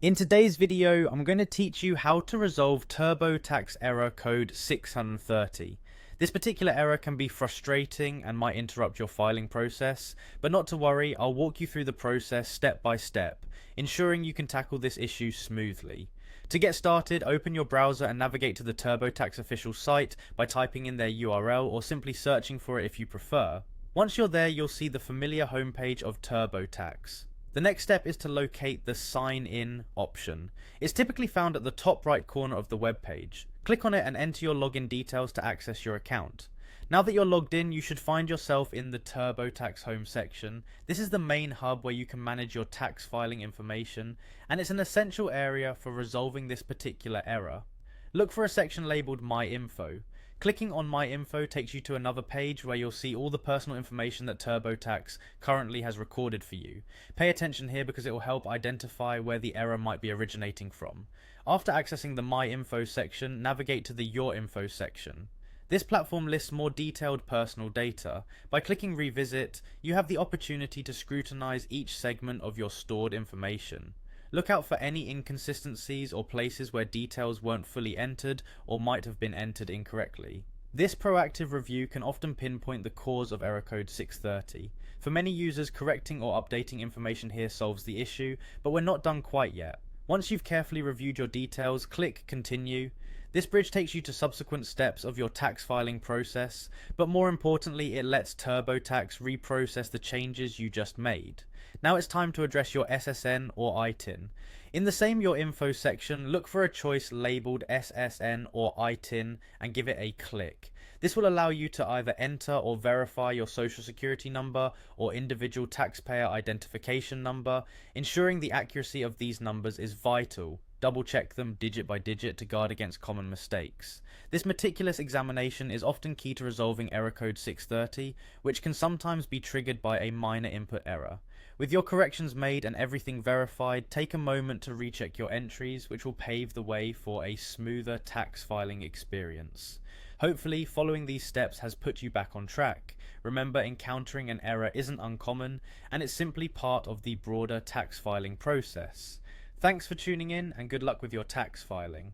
In today's video, I'm going to teach you how to resolve Turbotax error code 630. This particular error can be frustrating and might interrupt your filing process, but not to worry, I'll walk you through the process step by step, ensuring you can tackle this issue smoothly. To get started, open your browser and navigate to the Turbotax official site by typing in their URL or simply searching for it if you prefer. Once you're there, you'll see the familiar homepage of Turbotax. The next step is to locate the Sign In option. It's typically found at the top right corner of the web page. Click on it and enter your login details to access your account. Now that you're logged in, you should find yourself in the Turbotax home section. This is the main hub where you can manage your tax filing information, and it's an essential area for resolving this particular error. Look for a section labeled My Info. Clicking on My Info takes you to another page where you'll see all the personal information that Turbotax currently has recorded for you. Pay attention here because it will help identify where the error might be originating from. After accessing the My Info section, navigate to the Your Info section. This platform lists more detailed personal data. By clicking Revisit, you have the opportunity to scrutinize each segment of your stored information. Look out for any inconsistencies or places where details weren't fully entered or might have been entered incorrectly. This proactive review can often pinpoint the cause of error code 630. For many users, correcting or updating information here solves the issue, but we're not done quite yet. Once you've carefully reviewed your details, click Continue. This bridge takes you to subsequent steps of your tax filing process, but more importantly, it lets Turbotax reprocess the changes you just made. Now it's time to address your SSN or ITIN. In the same Your Info section, look for a choice labeled SSN or ITIN and give it a click. This will allow you to either enter or verify your social security number or individual taxpayer identification number. Ensuring the accuracy of these numbers is vital. Double check them digit by digit to guard against common mistakes. This meticulous examination is often key to resolving error code 630, which can sometimes be triggered by a minor input error. With your corrections made and everything verified, take a moment to recheck your entries, which will pave the way for a smoother tax filing experience. Hopefully, following these steps has put you back on track. Remember, encountering an error isn't uncommon, and it's simply part of the broader tax filing process. Thanks for tuning in, and good luck with your tax filing.